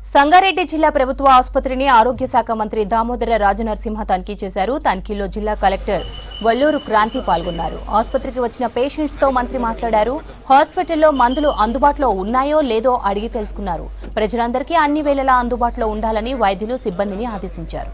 సంగారెడ్డి జిల్లా ప్రభుత్వ ఆసుపత్రిని ఆరోగ్య శాఖ మంత్రి దామోదర రాజనరసింహ తనిఖీ చేశారు. తనిఖీలో జిల్లా కలెక్టర్ వల్లూరు క్రాంతి పాల్గొన్నారు. ఆసుపత్రికి వచ్చిన పేషెంట్స్ తో మంత్రి మాట్లాడారు. హాస్పిటల్లో మందులు అందుబాటులో ఉన్నాయో లేదో అడిగి తెలుసుకున్నారు. ప్రజలందరికీ అన్ని వేళలా అందుబాటులో ఉండాలని వైద్యులు సిబ్బందిని ఆదేశించారు.